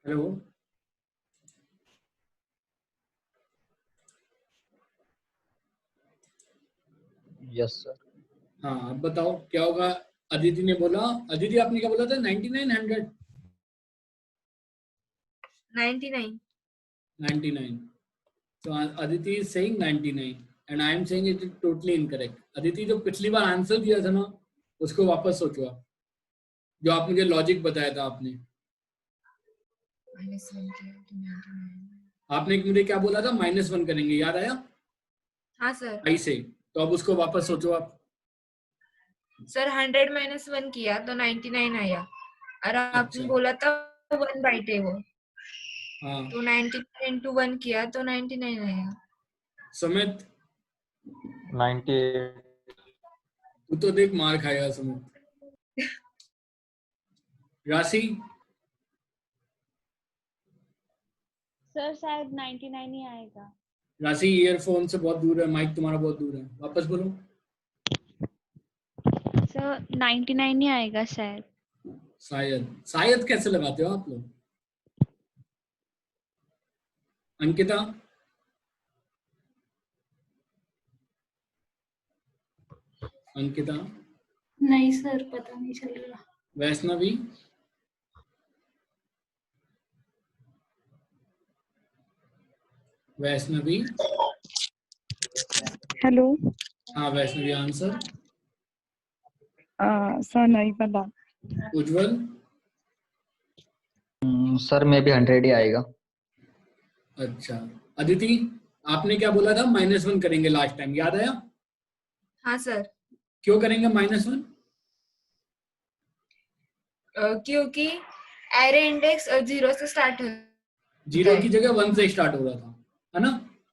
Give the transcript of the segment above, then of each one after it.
Hello, yes sir. हाँ अब बताओ क्या होगा। अदिति ने बोला, अदिति आपने क्या बोला था? 99 100 99. 99. So Aditi is saying 99 and I am saying it is totally incorrect. Aditi जो पिछली बार आंसर दिया था ना उसको वापस सोचो आप, जो आप मुझे लॉजिक बताया था आपने। आपने मुझे क्या बोला था? -1 करेंगे, याद आया? हाँ सर। आई से, तो अब उसको वापस सोचो आप। सर 100 - 1 किया तो 99 आया और आपने अच्छा। बोला था 1 बाइट है वो, हाँ तो 99 into 1 किया तो 99 आया। सुमित 98 तू तो देख मार खाएगा सुमित। राशि सर शायद 99 ही आएगा। राशि ईयरफोन से बहुत दूर है, माइक तुम्हारा बहुत दूर है, वापस बोलो। सर 99 ही आएगा शायद। शायद, शायद कैसे लगाते हो आप लोग? अंकिता अंकिता नहीं सर, पता नहीं चल रहा। वैष्णवी वैष्णवी हेलो हाँ वैष्णवी आंसर। सर नहीं पता। उज्जवल सर में भी 100 ही आएगा। अच्छा। अदिति आपने क्या बोला था? -1 करेंगे लास्ट टाइम, याद आया? हाँ सर। क्यों करेंगे -1? क्योंकि एरे इंडेक्स 0 से स्टार्ट है। 0 की जगह 1 से स्टार्ट हो रहा था, है ना?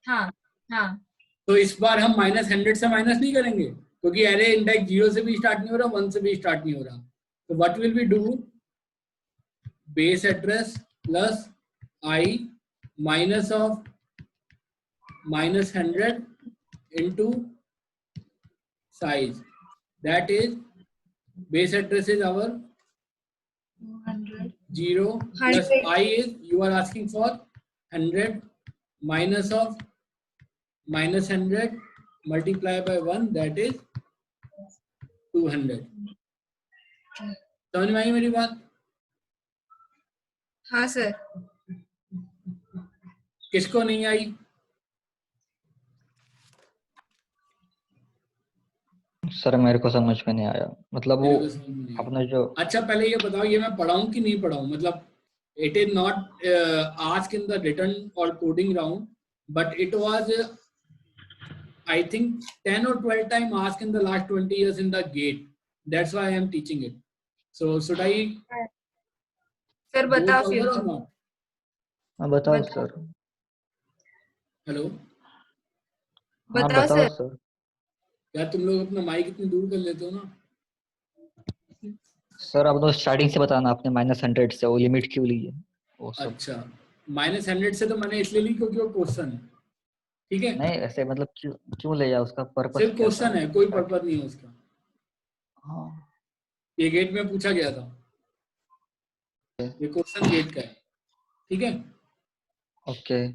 हाँ हाँ। तो इस बार हम -100 से माइनस नहीं करेंगे क्योंकि एरे इंडेक्स 0 से भी स्टार्ट नहीं हो रहा, 1 से भी स्टार्ट नहीं हो रहा। तो what will we do? Base address plus I minus of -100 into size, that is base address is our 100 0 plus 100. I is, you are asking for 100 minus of -100 multiply by 1, that is 200. समझ में आई मेरी बात? हाँ sir. किसको नहीं आई? Sir मेरे को समझ में नहीं आया, मतलब वो मेरे को समझ में नहीं अपना जो आया। अच्छा पहले ये बताओ, ये मैं पढ़ाऊं कि नहीं पढ़ाऊं? मतलब it is not asked in the written or coding round, but it was I think 10 or 12 times asked in the last 20 years in the GATE. That's why I am teaching it. So should I sir go बताओ further फिर। or not? हाँ बताओ बताओ। Sir. Hello, हाँ बताओ बताओ sir. Sir. क्या तुम लोग अपना माइक इतनी दूर कर लेते हो ना? सर अब तो स्टार्टिंग से बताना, आपने -100 से वो लिमिट क्यों ली है वो सब। अच्छा, -100 से तो मैंने इसलिए ली क्योंकि वो क्वेश्चन है, ठीक है? नहीं ऐसे मतलब क्यों क्यों ले जाओ, उसका पर्पस सिर्फ क्या था क्वेश्चन है, मतलब कोई स्टार्ट। पर्पज नहीं है उसका। हाँ ये गेट में पूछा गया था, ये क्वेश्चन गेट का है, ठीक है? ओके।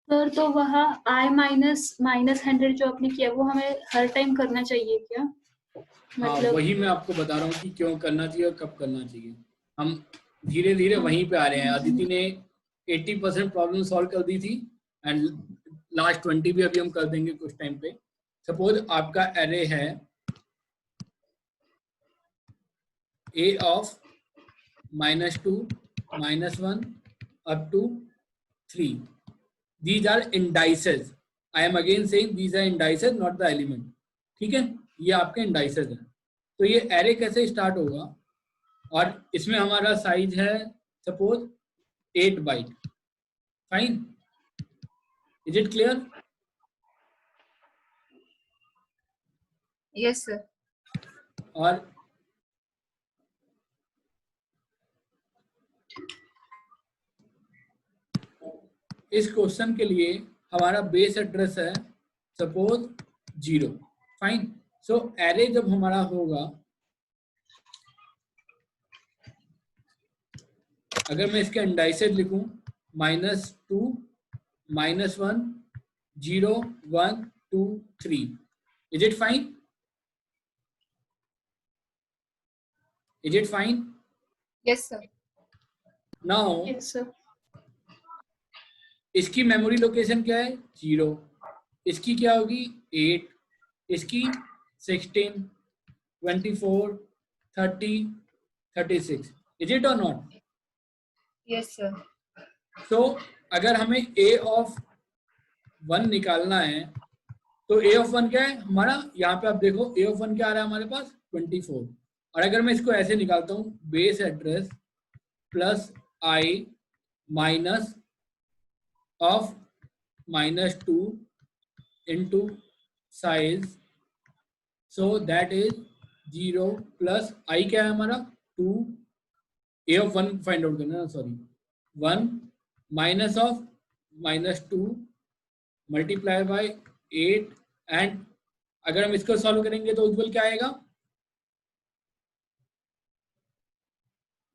सर तो वहाँ I -100 जो आपने किया वो हमें हर टाइम करना चाहिए क्या? हाँ मतलब वही मैं आपको बता रहा हूँ कि क्यों करना चाहिए और कब करना चाहिए। हम धीरे धीरे वहीं पे आ रहे हैं। अदिति ने 80% प्रॉब्लम सॉल्व कर दी थी एंड लास्ट 20 भी अभी हम कर देंगे कुछ टाइम पे। सपोज आपका एरे है a of -2 -1 up to 3. These are indices. I am again saying these are indices, not the element. ठीक है, ये आपके indices हैं। तो ये एरे कैसे स्टार्ट होगा? और इसमें हमारा साइज है suppose 8 byte. Fine, is it clear? Yes sir. और इस क्वेश्चन के लिए हमारा बेस एड्रेस है सपोज 0। फाइन, सो एरे जब हमारा होगा अगर मैं इसके इंडाइसेस लिखूं -2 -1 0 1 2 3, is it fine? Is it fine? Yes, sir. Now yes sir. इसकी मेमोरी लोकेशन क्या है? 0। इसकी क्या होगी? 8। इसकी 16 24 30 36, इज इट और नॉट? Yes, sir. तो अगर हमें a ऑफ 1 निकालना है तो a ऑफ 1 क्या है हमारा? यहाँ पे आप देखो a ऑफ 1 क्या आ रहा है हमारे पास? 24। और अगर मैं इसको ऐसे निकालता हूँ, base address plus i minus of -2 into size, so that is 0 plus i क्या है हमारा? 2। a of 1 फाइंड आउट करना है, sorry 1 minus of -2 multiply by 8, and अगर हम इसको सॉल्व करेंगे तो उज्जवल क्या आएगा?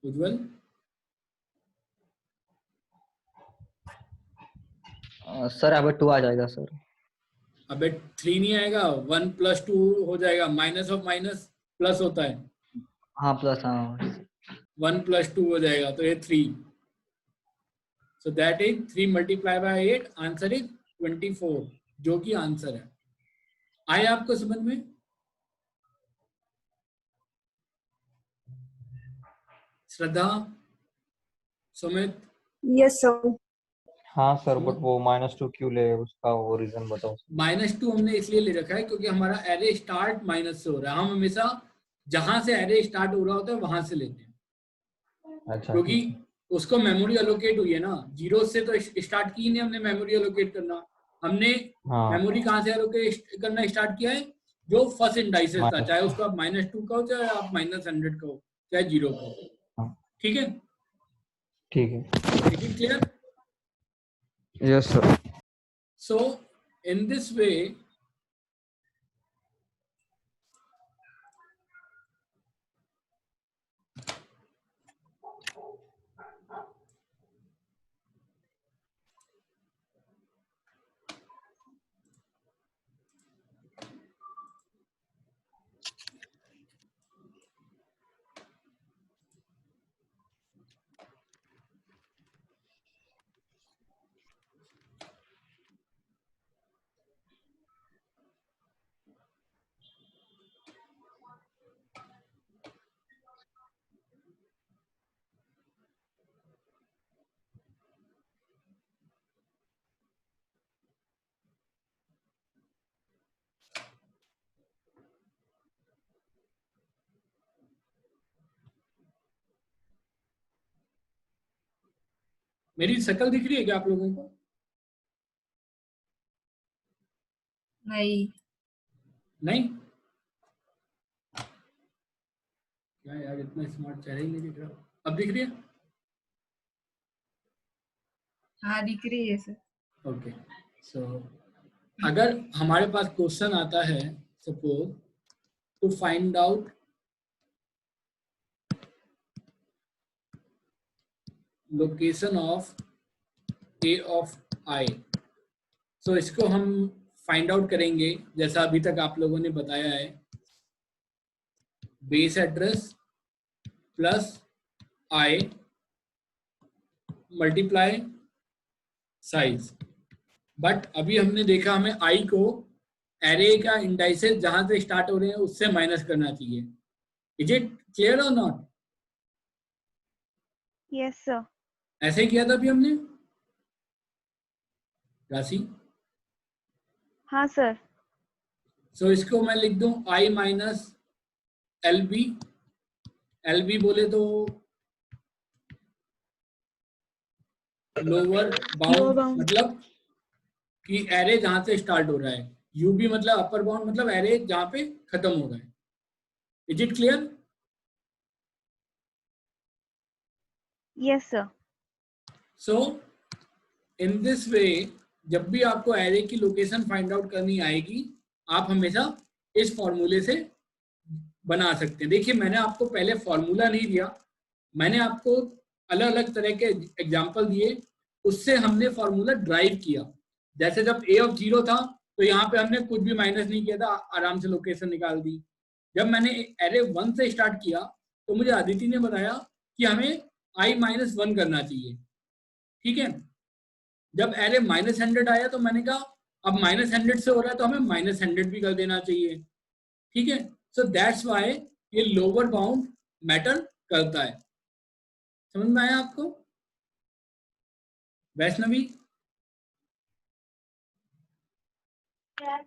उज्जवल सर यहाँ पे 2 आ जाएगा सर। अबे 3 नहीं आएगा, 1 + 2 हो जाएगा, माइनस ऑफ माइनस प्लस होता है, हाँ प्लस, हाँ 1 + 2 हो जाएगा, तो ये 3। So that is 3 multiply by 8, answer is 24, जो कि आंसर है। आए आपको समझ में? श्रद्धा, सुमित, यस सर। हाँ सर, बट वो -2 क्यों ले, उसका वो रीजन बताओ। -2 हमने इसलिए ले रखा है क्योंकि हमारा एरे स्टार्ट माइनस से हो रहा है। हम हमेशा जहां से एरे स्टार्ट हो रहा होता है वहां से लेते हैं, अच्छा, क्योंकि उसको मेमोरी एलोकेट हुई है ना, 0 से तो स्टार्ट की नहीं हमने मेमोरी एलोकेट करना। हमने हाँ मेमोरी कहाँ से एलोकेट करना स्टार्ट किया है? जो फर्स्ट इंडाइसेस था, माइनस। चाहे उसको आप -2 कहो, चाहे आप -100 कहो, चाहे 0 कहो। हाँ। ठीक है, ठीक है। Clear? Yes sir. So in this way, मेरी शक्ल दिख रही है क्या आप लोगों को? नहीं। नहीं? क्या यार, इतना स्मार्ट चेहरा ही नहीं दिख रहा। अब दिख रही है? हाँ दिख रही है सर। ओके, सो अगर हमारे पास क्वेश्चन आता है, suppose to find out location of a of i, so इसको हम फाइंड आउट करेंगे जैसा अभी तक आप लोगों ने बताया है, base address plus i multiply size. But अभी हमने देखा हमें i को एरे का इंडाइसेस जहां से स्टार्ट हो रहे हैं उससे माइनस करना चाहिए। इज इट क्लियर और नॉट? Yes sir. ऐसे ही किया था अभी हमने, राशि। हाँ सर। सो इसको मैं लिख दूं i माइनस LB। LB बोले तो लोअर बाउंड, मतलब कि एरे जहां से स्टार्ट हो रहा है, UB मतलब अपर बाउंड, मतलब एरे जहां पे खत्म हो रहा है। Is it clear? Yes sir. So in this way, जब भी आपको एरे की लोकेशन फाइंड आउट करनी आएगी, आप हमेशा इस फॉर्मूले से बना सकते हैं। देखिए, मैंने आपको पहले फॉर्मूला नहीं दिया, मैंने आपको अलग अलग तरह के एग्जाम्पल दिए, उससे हमने फॉर्मूला ड्राइव किया। जैसे जब ए ऑफ 0 था तो यहाँ पे हमने कुछ भी माइनस नहीं किया था, आराम से लोकेशन निकाल दी। जब मैंने एरे 1 से स्टार्ट किया तो मुझे अदिति ने बताया कि हमें i-1 करना चाहिए, ठीक है। जब एरे -100 आया तो मैंने कहा अब -100 से हो रहा है तो हमें -100 भी कर देना चाहिए, ठीक है। सो दैट्स वाई ये लोअर बाउंड मैटर करता है। समझ में आया आपको Vaishnavi?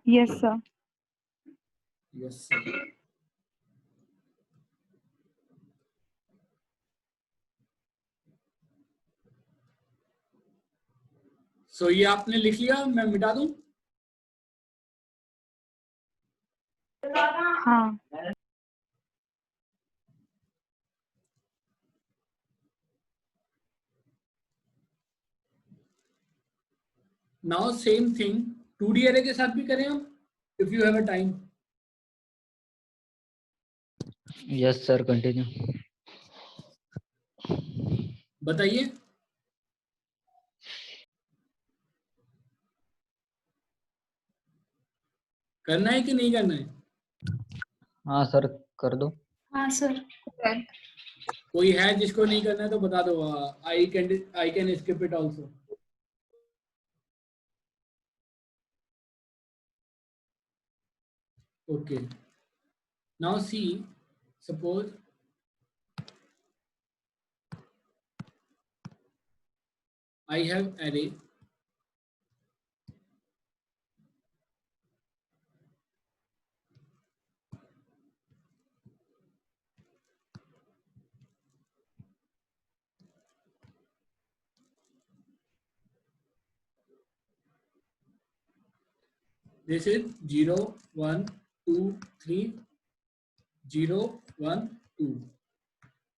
Yes, sir. Yes sir. So ये आपने लिख लिया, मैं मिटा दूं? हाँ. Now same thing 2D array के साथ भी करें हम, if you have a time. Yes, sir. Continue. बताइए। करना है कि नहीं करना है? हाँ सर, कर दो। हाँ सर। सर कोई है जिसको नहीं करना है तो बता दो। I can skip it also. Okay, now see, suppose I have array this is 0 1 2 3 0 1 2।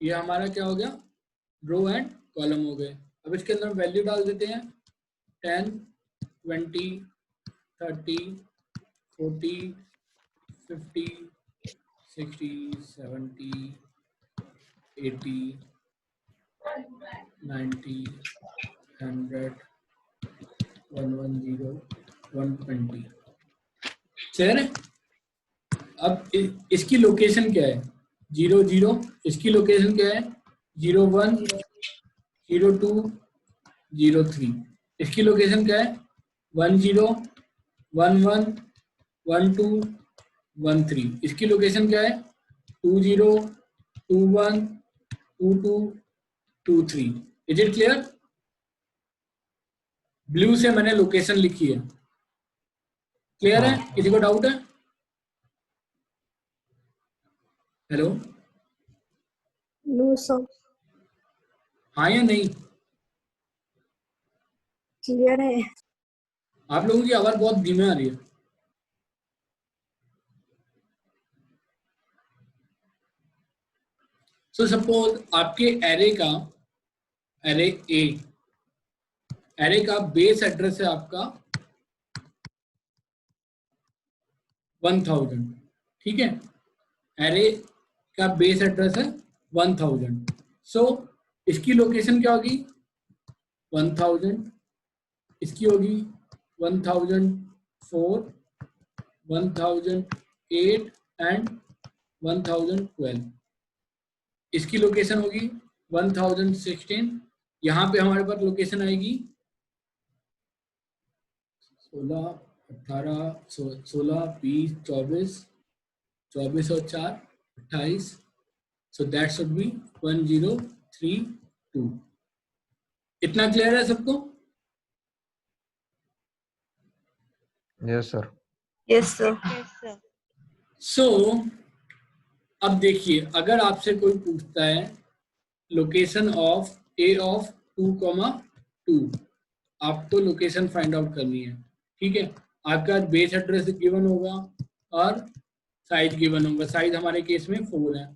ये हमारा क्या हो गया, रो एंड कॉलम हो गए। अब इसके अंदर वैल्यू डाल देते हैं 10 20 30 40 50 60 70 80 90 100 110 120। चल रहे? अब इसकी लोकेशन क्या है, 0 0। इसकी लोकेशन क्या है, 0 1 0 2 0 3। इसकी लोकेशन क्या है, 1 0 1 1 1 2 1 3। इसकी लोकेशन क्या है, 2 0 2 1 2 2 2 3। Is it clear? ब्लू से मैंने लोकेशन लिखी है। क्लियर है? हाँ। किसी को डाउट है? हेलो, नो सर, हाँ या नहीं? क्लियर है। आप लोगों की आवाज बहुत धीमे आ रही है। सो सपोज आपके एरे का, एरे ए, एरे का बेस एड्रेस है आपका 1000, ठीक है। एरे का बेस एड्रेस है 1000। सो इसकी लोकेशन क्या होगी, 1000। इसकी होगी 1004 1008 एंड 1012। इसकी लोकेशन होगी 1016। यहाँ पे हमारे पास लोकेशन आएगी 16 18 16 20 24 24 और 4 28। So that should be 1032। इतना क्लियर है सबको? Yes sir. Yes sir. Yes, sir. सो अब देखिए, अगर आपसे कोई पूछता है लोकेशन ऑफ ए ऑफ 2, आपको लोकेशन फाइंड आउट करनी है, ठीक है। आपका बेस एड्रेस गिवन होगा और साइज गिवन होगा। साइज हमारे केस में 4 है,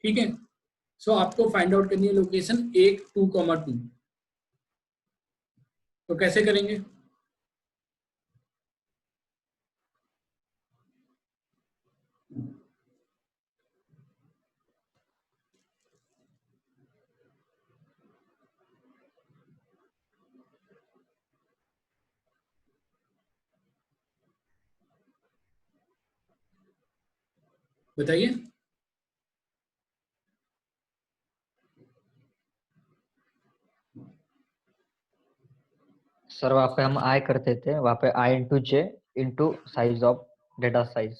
ठीक है। सो आपको फाइंड आउट करनी है लोकेशन 1 2, 2। तो कैसे करेंगे? बताइए। सर वहाँ पे हम आई करते थे, वहाँ पे I into J into size of data size,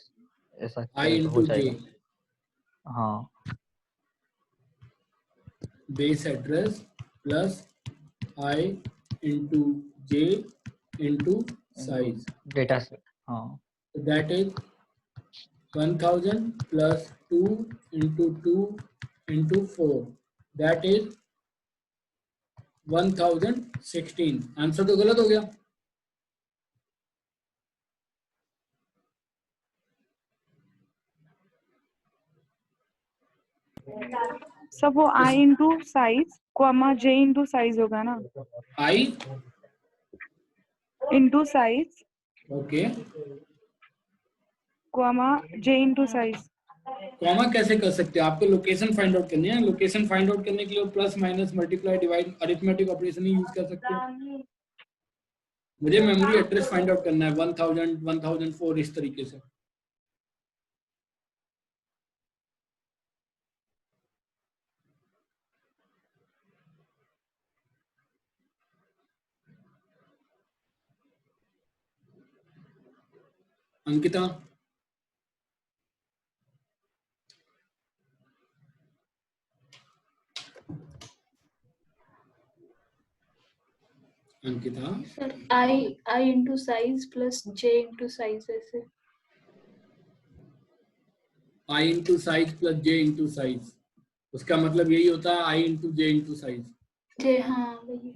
ऐसा आई करे तो हो इंटू जे जाएगा। हाँ base address plus I into J into size, data से, हाँ that is 1000 plus 2 into 2 into 4, that is 1016। Answer तो गलत हो गया। सर वो I into size comma J into size होगा ना, I into size okay, comma J into size. Comma कैसे कर सकते हैं? आपको लोकेशन फाइंड आउट करनी है। लोकेशन फाइंड आउट करने के लिए plus minus multiply divide arithmetic operation ही यूज कर सकते हो। मुझे मेमोरी एड्रेस फाइंड आउट करना है 1000 1004 इस तरीके से। Ankita, Ankita sir I into size plus J into size ऐसे। आई into size plus J into size, उसका मतलब यही होता है आई इंटू जे इंटू साइज। जे, हाँ वही।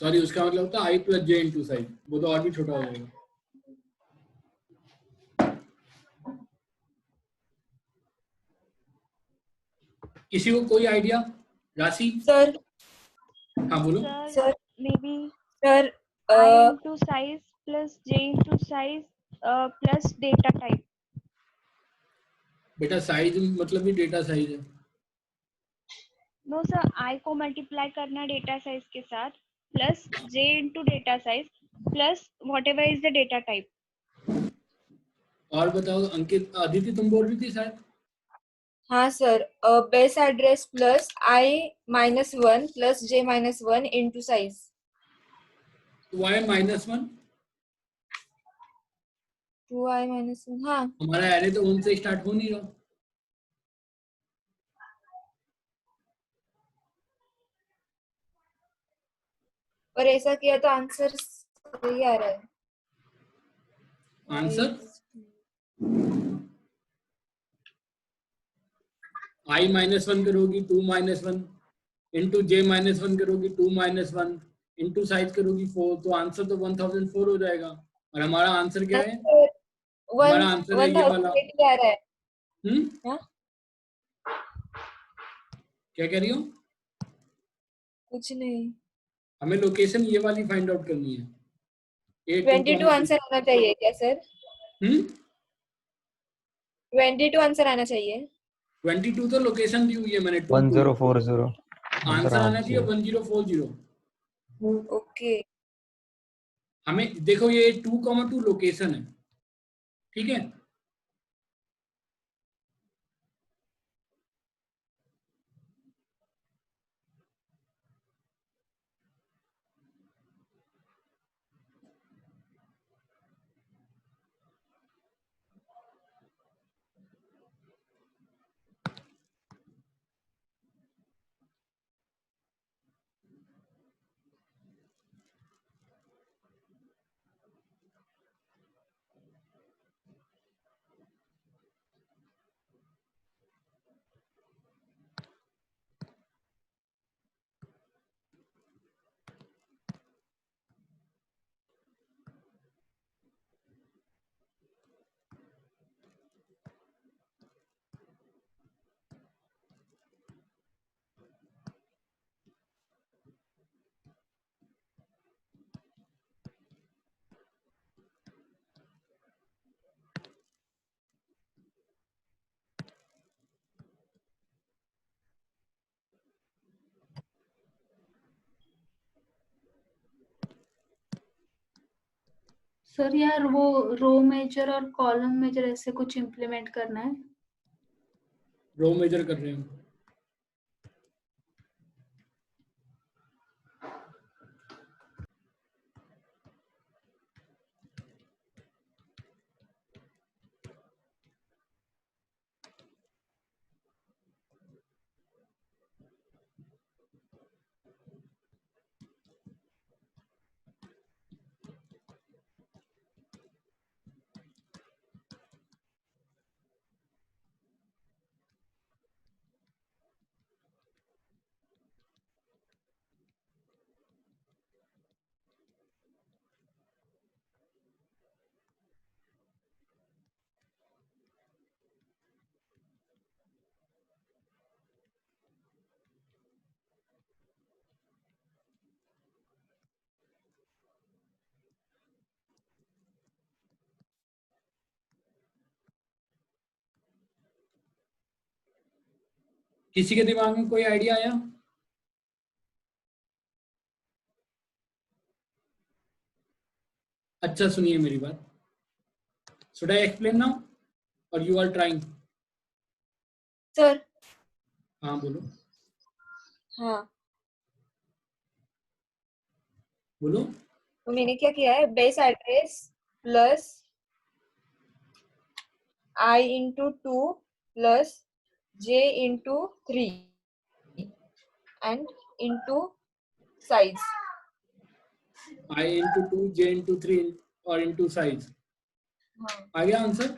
सॉरी, उसका मतलब होता है आई प्लस जे इंटू साइज, वो तो और भी छोटा हो जाएगा। किसी को कोई आइडिया? राशि? सर हाँ बोलो। Sir may be sir I into size plus J into size plus data type. बेटा साइज मतलब भी डेटा साइज है। नो सर, आई को मल्टीप्लाई करना डेटा साइज के साथ plus J into data size plus what ever is the data type. और बताओ अंकित, अदिति तुम बोल रही थी शायद। हाँ sir, base address plus I-1 plus J-1 into size. Y -1, 2I-1, हाँ हमारा एरे तो उनसे स्टार्ट हो नहीं रहा। और ऐसा किया तो आंसर सही आ रहा है। आंसर I-1 करोगी 2-1 इंटू J-1 करोगी 2-1 इंटू साइज करोगी 4, तो आंसर तो 1004 हो जाएगा। और हमारा आंसर क्या है? हमारा आंसर है ये वाला। 1080 आ रहा है। हाँ? क्या कह रही हो? कुछ नहीं। हमें लोकेशन ये वाली फाइंड आउट करनी है। 22 आंसर आना चाहिए क्या सर? 22 आंसर आना चाहिए। 22 तो लोकेशन दी हुई है मैंने। 1040 आंसर आना चाहिए चाहिए। 1040। ओके। हमें देखो ये 2,2 लोकेशन है, ठीक है। सर यार वो रो मेजर और कॉलम मेजर ऐसे कुछ इम्प्लीमेंट करना है। रो मेजर कर रहे हो। किसी के दिमाग में कोई आइडिया आया? अच्छा सुनिए मेरी बात। Should I explain now or you are trying? Sir हाँ बोलो हाँ, बोलो। तो मैंने क्या किया है, base address plus I into 2 plus J into 3 and into size. I into 2, J into 3 और into size। हाँ आ गया आंसर?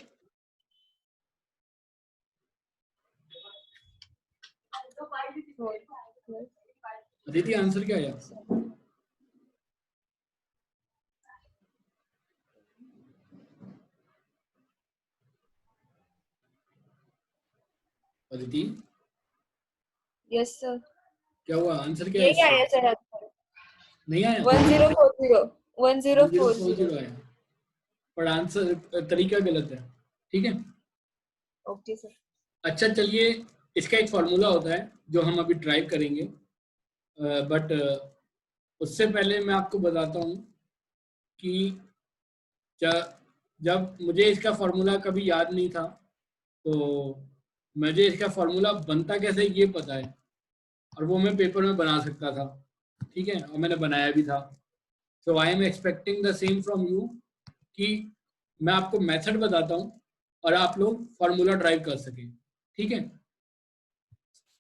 अदिति आंसर क्या आया? अदिति यस सर, क्या हुआ? आंसर क्या है यही आया इससे? Sir answer. नहीं आया? 1040 1040 आया, पर आंसर तरीका गलत है। ठीक है। Okay sir. अच्छा चलिए, इसका एक फॉर्मूला होता है जो हम अभी ड्राइव करेंगे, बट उससे पहले मैं आपको बताता हूँ कि जब मुझे इसका फॉर्मूला कभी याद नहीं था, तो मुझे इसका फॉर्मूला बनता कैसे ये पता है, और वो मैं पेपर में बना सकता था। ठीक है, और मैंने बनाया भी था। So I am expecting the same from you कि मैं आपको मेथड बताता हूँ और आप लोग फॉर्मूला ड्राइव कर सकें। ठीक है।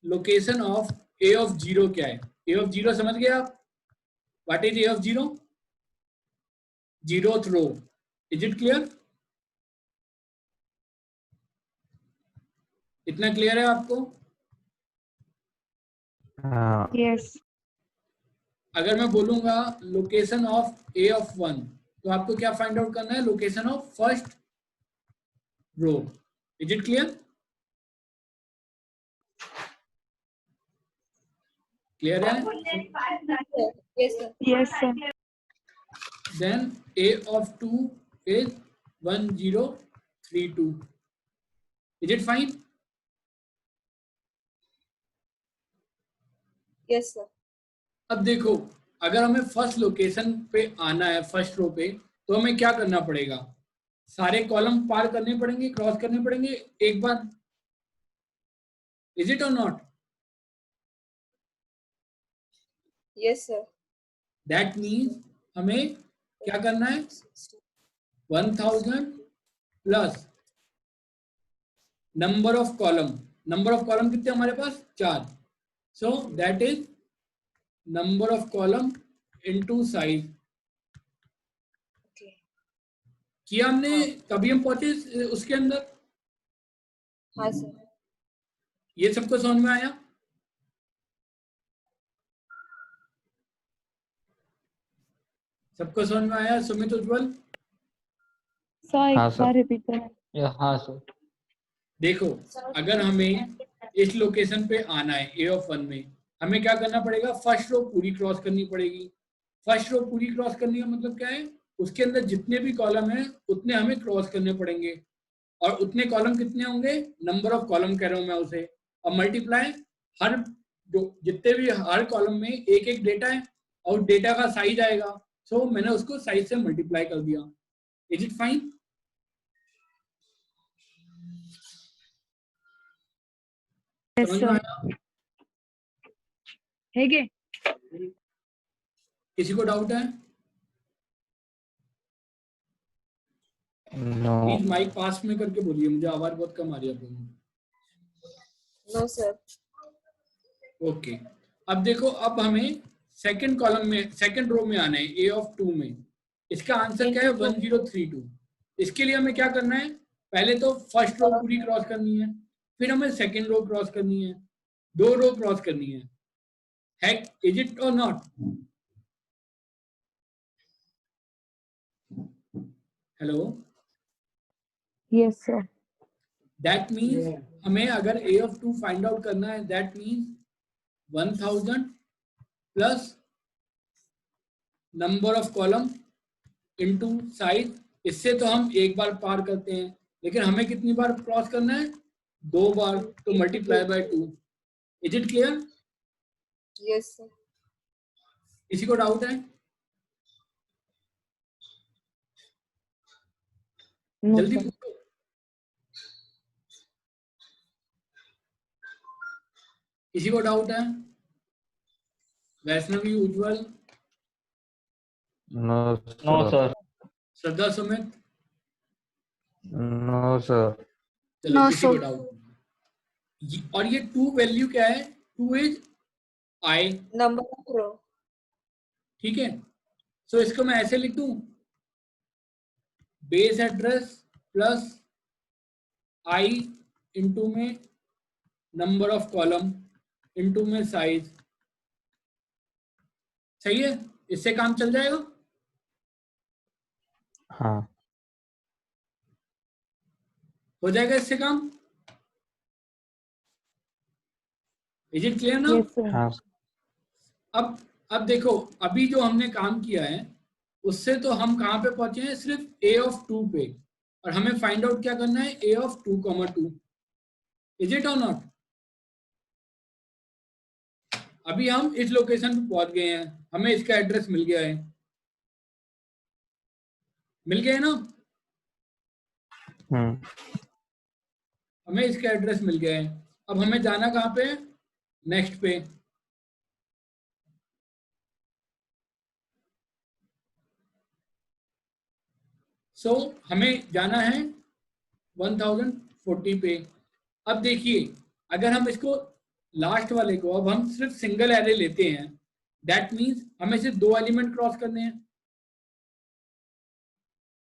Location of A of zero क्या है? ए ऑफ जीरो समझ गए आप? What is A of zero? Zeroth row. Is it clear? इतना क्लियर है आपको? हाँ Yes. अगर मैं बोलूंगा लोकेशन ऑफ ए ऑफ 1, तो आपको क्या फाइंड आउट करना है? Location of first row. Is it clear? Clear है? Yes sir. Yes, sir. Then a of 2 is 1032. Is it fine? Yes sir. अब देखो, अगर हमें फर्स्ट लोकेशन पे आना है, फर्स्ट रो पे, तो हमें क्या करना पड़ेगा? सारे कॉलम पार करने पड़ेंगे, क्रॉस करने पड़ेंगे एक बार। इज इट और not? Yes sir. That means हमें क्या करना है? 1000 plus number of column. Number of column कितने हमारे पास? 4। So that is number of column into size. Okay. किया हमने, तभी हम पहुंचे उसके अंदर। हाँ सर। ये सबको समझ में आया? सबको समझ में आया? सुमित, उज्जवल? Sir, हाँ, एक sir. बार repeat करें। हाँ सर। देखो, अगर हमें इस लोकेशन पे आना है ए ऑफ 1 में, हमें क्या करना पड़ेगा? फर्स्ट रो पूरी क्रॉस करनी पड़ेगी। फर्स्ट रो पूरी क्रॉस करने का मतलब क्या है? उसके अंदर जितने भी कॉलम हैं उतने हमें क्रॉस करने पड़ेंगे, और उतने कॉलम कितने होंगे? नंबर ऑफ कॉलम कह रहा हूं मैं उसे, और मल्टीप्लाई हर जो जितने भी हर कॉलम में एक एक डेटा है और डेटा का साइज आएगा। सो मैंने उसको साइज से मल्टीप्लाई कर दिया। Is it fine? Yes, समझ में sir. आया? है क्या? किसी को डाउट है? No. प्लीज माइक पास में करके बोलिए, मुझे आवाज बहुत कम आ रही है आप लोगों की। No sir. ओके, अब देखो, अब हमें सेकंड कॉलम में, सेकंड रो में आना है, ए ऑफ 2 में। इसका आंसर क्या है? 1032। इसके लिए हमें क्या करना है? पहले तो फर्स्ट रो पूरी क्रॉस करनी है, फिर हमें सेकंड रो क्रॉस करनी है, 2 रो क्रॉस करनी है। Heck, is it or not? Hello? Yes, sir. That means हमें अगर a of 2 फाइंड आउट करना है, that means 1000 plus number of column into size. इससे तो हम एक बार पार करते हैं, लेकिन हमें कितनी बार क्रॉस करना है? 2 बार, तो multiply by 2। Is it clear? Yes sir. किसी को डाउट है? No, जल्दी sir. पूछो। किसी को डाउट है? वैष्णवी, उज्जवल, No, नो sir. सर। श्रद्धा, सुमित? No, sir. चलो, No, किसी को sir. डाउट। और ये 2 वैल्यू क्या है? 2 इज आई, नंबर ऑफ रो। ठीक है। सो इसको मैं ऐसे लिख दूं, base address plus I into में नंबर ऑफ कॉलम इंटू में साइज। सही है? इससे काम चल जाएगा? हाँ. हो जाएगा इससे काम? इज इट क्लियर ना? Yes, sir. हाँ. अब देखो, अभी जो हमने काम किया है उससे तो हम कहां पे पहुंचे हैं? सिर्फ a ऑफ 2 पे, और हमें फाइंड आउट क्या करना है? a of 2, 2। इज इट और नॉट? अभी हम इस लोकेशन पे पहुंच गए हैं, हमें इसका एड्रेस मिल गया है, मिल गया है ना? हमें इसका एड्रेस मिल गया है। अब हमें जाना कहां पे? नेक्स्ट पे। सो हमें जाना है 1040 पे। अब देखिए, अगर हम इसको लास्ट वाले को, अब हम सिर्फ सिंगल एरे लेते हैं, दैट मीन्स हमें सिर्फ 2 एलिमेंट क्रॉस करने हैं।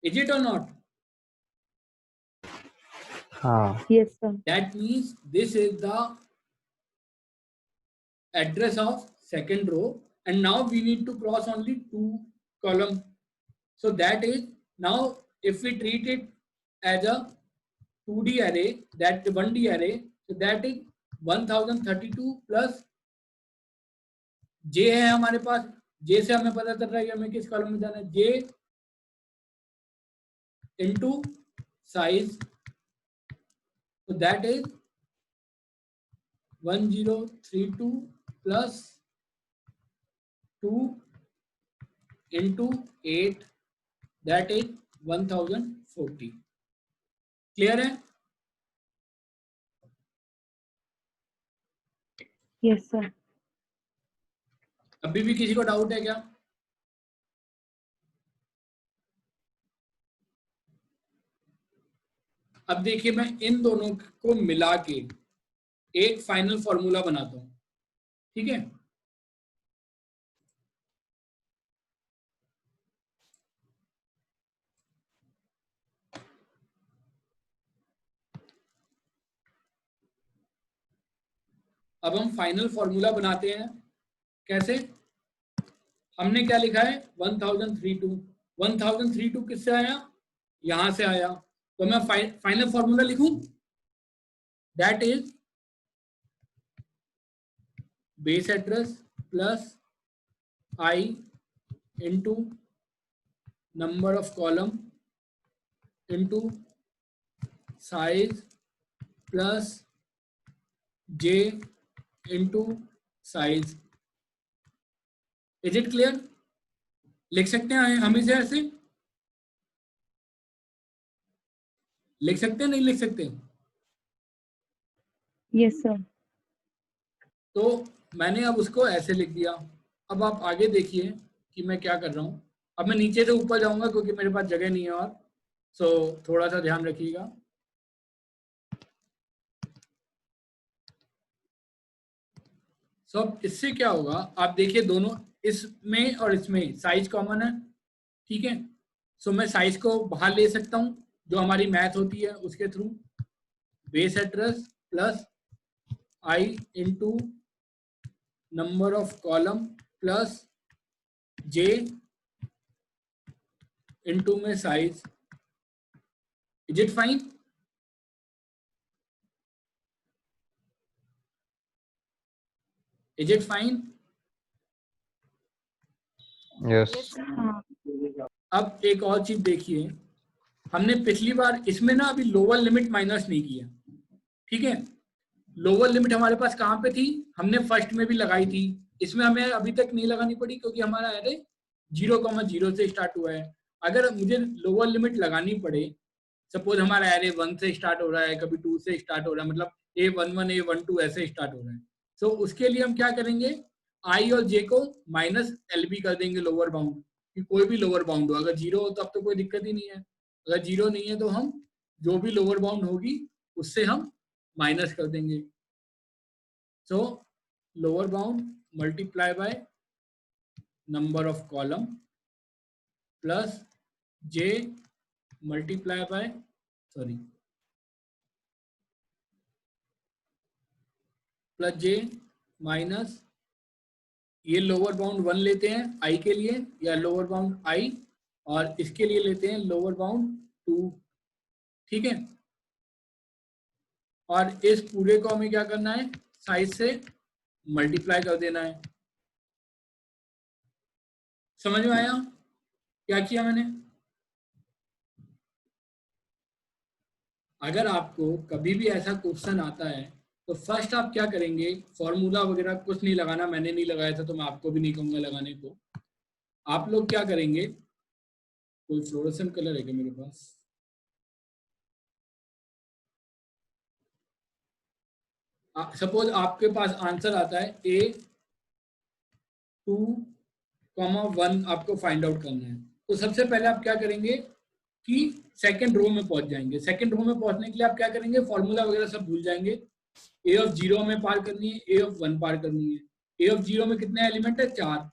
इज इट और नॉट? हाँ. Yes, sir. That means this is the address of second row, and now we need to cross only 2 column. So that is, now if we treat it as a 2D array, that 1D array, so that is 1032 plus j है हमारे पास। j से हमें पता चल रहा है कि हमें किस कॉलम में जाना है। j into size, so that is 1032 plus 2 into 8, that is 1040। Clear है? Yes, sir. अभी भी किसी को डाउट है क्या? अब देखिए, मैं इन दोनों को मिला के एक फाइनल फॉर्मूला बनाता हूं, ठीक है? अब हम फाइनल फॉर्मूला बनाते हैं। कैसे? हमने क्या लिखा है? 1032। 1032 किससे आया? यहां से आया। तो मैं फाइनल फॉर्मूला लिखूं, that is base address plus I into number of column into size plus j into size. Is it clear? लिख सकते हैं हम इसे ऐसे? लिख सकते हैं नहीं लिख सकते? Yes, sir. तो मैंने अब उसको ऐसे लिख दिया। अब आप आगे देखिए कि मैं क्या कर रहा हूँ। अब मैं नीचे से ऊपर जाऊंगा क्योंकि मेरे पास जगह नहीं है और सो थोड़ा सा ध्यान रखिएगा। सो अब इससे क्या होगा, आप देखिए दोनों इसमें और इसमें साइज कॉमन है, ठीक है। सो मैं साइज को बाहर ले सकता हूँ जो हमारी मैथ होती है उसके through, base address plus I into number of column plus J into में size. Is it fine? Is it fine? Yes. हाँ. अब एक और चीज देखिए, हमने पिछली बार इसमें ना अभी लोअर लिमिट माइनस नहीं किया, ठीक है। लोअर लिमिट हमारे पास कहाँ पे थी, हमने फर्स्ट में भी लगाई थी, इसमें हमें अभी तक नहीं लगानी पड़ी क्योंकि हमारा एरे 0,0 से स्टार्ट हुआ है। अगर मुझे लोअर लिमिट लगानी पड़े, सपोज हमारा एरे 1 से स्टार्ट हो रहा है, कभी 2 से स्टार्ट हो रहा है, मतलब A11 A12 ऐसे स्टार्ट हो रहा है, तो उसके लिए हम क्या करेंगे, आई और जे को माइनस LB कर देंगे लोअर बाउंड, कि कोई भी लोअर बाउंड हो, अगर 0 हो तब तो कोई दिक्कत ही नहीं है, अगर 0 नहीं है तो हम जो भी लोअर बाउंड होगी उससे हम माइनस कर देंगे। सो lower bound multiply by number of column plus J multiply by plus J minus, ये लोअर बाउंड 1 लेते हैं आई के लिए, या लोअर बाउंड आई, और इसके लिए लेते हैं लोअर बाउंड 2, ठीक है। और इस पूरे को हमें क्या करना है, साइज से मल्टीप्लाई कर देना है। समझ में आया क्या किया मैंने? अगर आपको कभी भी ऐसा क्वेश्चन आता है तो फर्स्ट आप क्या करेंगे, फॉर्मूला वगैरह कुछ नहीं लगाना, मैंने नहीं लगाया था तो मैं आपको भी नहीं कहूंगा लगाने को। आप लोग क्या करेंगे, कोई फ्लोरोसेंट कलर है क्या मेरे पास? सपोज आपके पास आंसर आता है A2,1 आपको फाइंड आउट करना है, तो सबसे पहले आप क्या करेंगे कि सेकंड रो में पहुंच जाएंगे। सेकंड रो में पहुंचने के लिए आप क्या करेंगे, फॉर्मूला वगैरह सब भूल जाएंगे। A ऑफ 0 में पार करनी है, A ऑफ 1 पार करनी है। A ऑफ 0 में कितने एलिमेंट है, 4।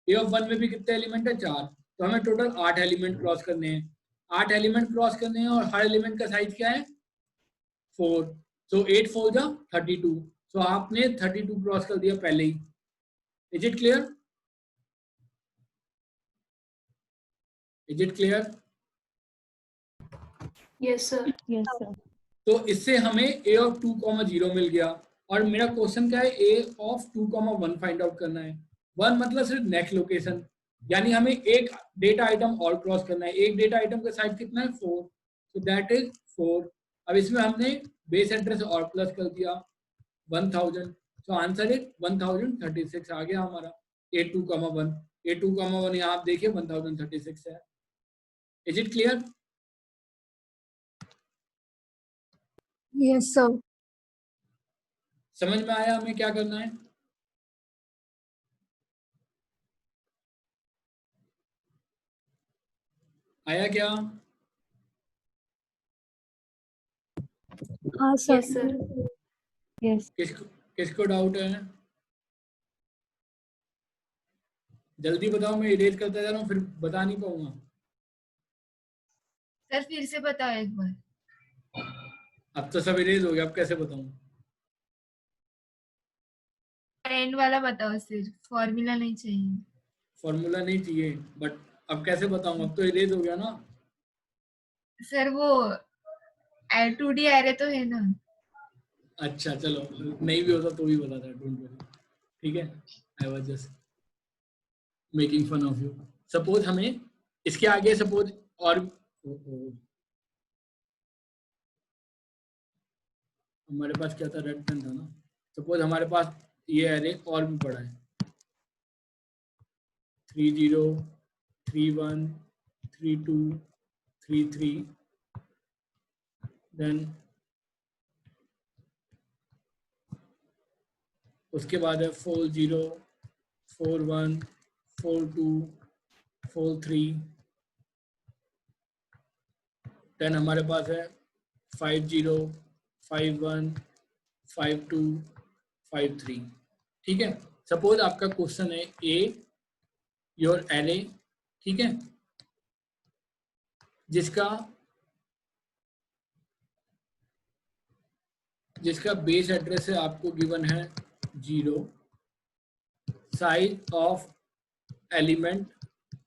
A ऑफ 1 में भी कितने एलिमेंट है, 4। तो हमें टोटल 8 एलिमेंट क्रॉस करने हैं, 8 एलिमेंट क्रॉस करने हैं, और हर एलिमेंट का साइज क्या है, 4। सो 8 4 जा 32। सो आपने 32 क्रॉस कर दिया पहले ही। Is it clear? Is it clear? Yes, sir. Yes, sir. तो इससे हमें A ऑफ 2,0 मिल गया, और मेरा क्वेश्चन क्या है, A ऑफ 2,1 फाइंड आउट करना है। 1 मतलब सिर्फ नेक्स्ट लोकेशन, यानी हमें एक डेटा आइटम और क्रॉस करना है। एक डेटा आइटम का साइज कितना है, 4, सो दैट इज 4। अब इसमें हमने बेस एड्रेस और प्लस कर दिया 1000, सो आंसर इज 1036 आ गया हमारा। A2,1 A2,1 यहाँ आप देखिए 1036 है। Is it clear? Yes, sir. समझ में आया हमें क्या करना है? आया क्या? हाँ sir. Yes, sir. Yes. किसको डाउट है? जल्दी बताओ, मैं इरेज करता जा रहा हूँ, फिर बता नहीं पाऊंगा। सर फिर से बताओ एक बार। अब तो सब इरेज हो गया, अब कैसे बताऊं? एंड वाला बताओ, सिर्फ फॉर्मूला नहीं चाहिए। फॉर्मूला नहीं चाहिए, बट अब कैसे बताऊं, अब तो इरेज हो गया ना। सर वो 2D एरे तो है ना। अच्छा चलो, नहीं भी होता तो भी बताता, डोंट वरी, ठीक है। I was just making fun of you. Suppose हमें इसके आगे सपोज और हमारे पास क्या था, रेड पेन था ना। सपोज हमारे पास ये एरे और भी बड़ा है, 30 31 32 33 देन उसके बाद है 4 0 4 1 4 2 4 3, देन हमारे पास है 5 0 5 1 5 2 5 3। ठीक है, सपोज आपका क्वेश्चन है ए योर एरे, ठीक है, जिसका बेस एड्रेस है आपको गिवन है 0, size of element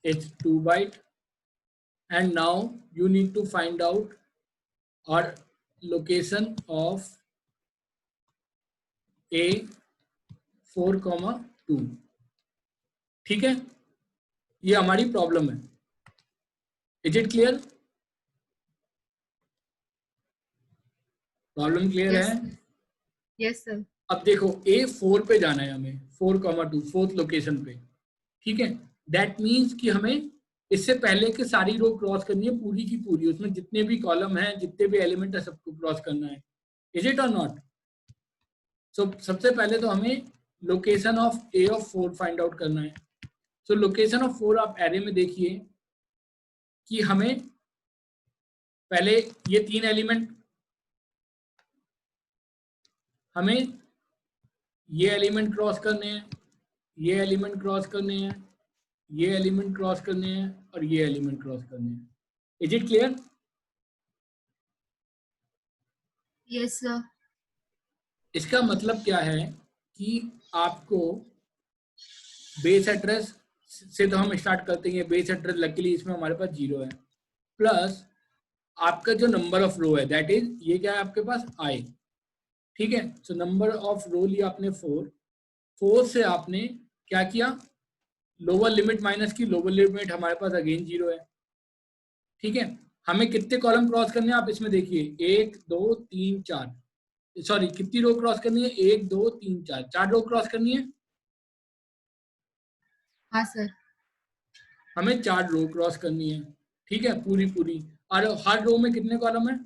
is 2 byte, and now you need to find out or location of a 4,2। ठीक है, ये हमारी प्रॉब्लम है। Is it clear? Problem clear Yes, है? sir. Yes, sir. अब देखो A4 पे जाना है हमें, 4,2 फोर्थ लोकेशन पे। ठीक है, दैट मीन्स कि हमें इससे पहले कि सारी रो क्रॉस करनी है पूरी की पूरी, उसमें जितने भी कॉलम हैं, जितने भी एलिमेंट है, सबको क्रॉस करना है। इज इट और नॉट? सो सबसे पहले तो हमें location of A of 4 find out करना है। सो लोकेशन ऑफ 4 आप एरे में देखिए कि हमें पहले ये 3 एलिमेंट, हमें ये एलिमेंट क्रॉस करने हैं, ये एलिमेंट क्रॉस करने हैं, ये एलिमेंट क्रॉस करने हैं और ये एलिमेंट क्रॉस करने हैं। Is it clear? Yes, sir. इसका मतलब क्या है कि आपको बेस एड्रेस से तो हम स्टार्ट करते हैं, बेस एड्रेस लकीली इसमें हमारे पास 0 है, प्लस आपका जो नंबर ऑफ रो है दैट इज, ये क्या है आपके पास i। ठीक है, सो नंबर ऑफ रो लिया आपने 4 से आपने क्या किया, लोअर लिमिट माइनस की, लोअर लिमिट हमारे पास अगेन 0 है। ठीक है, हमें कितने कॉलम क्रॉस करने हैं आप इसमें देखिए, 1 2 3 4, सॉरी कितनी रो क्रॉस करनी है, 1 2 3 4, 4 रो क्रॉस करनी है हाँ सर। हमें, 4 रो क्रॉस करनी है। ठीक है, पूरी पूरी, और हर रो में कितने कॉलम है,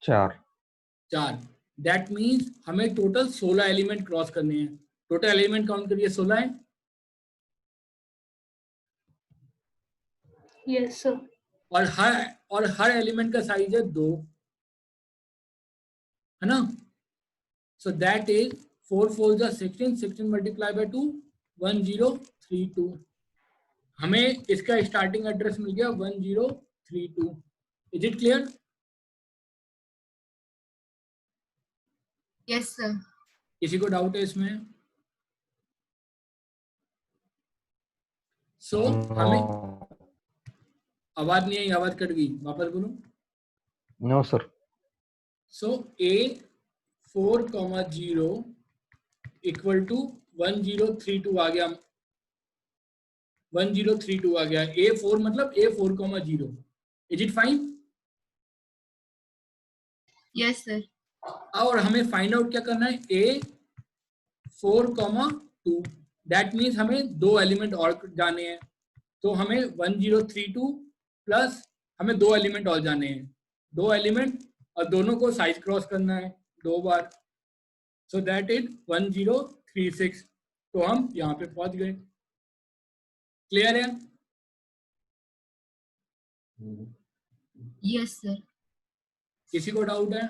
4। 4। दैट मीन्स हमें टोटल 16 एलिमेंट क्रॉस करने हैं। टोटल एलिमेंट काउंट करिए, 16 है। Yes, sir. और हर एलिमेंट का साइज है 2, है ना। सो दैट इज 4 4 जा 16, 16 मल्टीप्लाई बाय 2, 1032। हमें इसका स्टार्टिंग एड्रेस मिल गया 1032। Is it clear? Yes sir. किसी को डाउट है इसमें? सो हमें आवाज नहीं आई, आवाज कट गई, वापस बोलो। No sir. So A4,0 equal to 1032 आ गया, 1032 आ गया। A4 मतलब A4,0। Is it fine? Yes sir. और हमें फाइंड आउट क्या करना है, A4,2। दैट मीन्स हमें 2 एलिमेंट और जाने हैं, तो हमें 1032 प्लस हमें 2 एलिमेंट और जाने हैं, 2 एलिमेंट और दोनों को साइज क्रॉस करना है 2 बार। So that is 1036। तो हम यहाँ पे पहुंच गए। क्लियर है? Yes sir. किसी को डाउट है?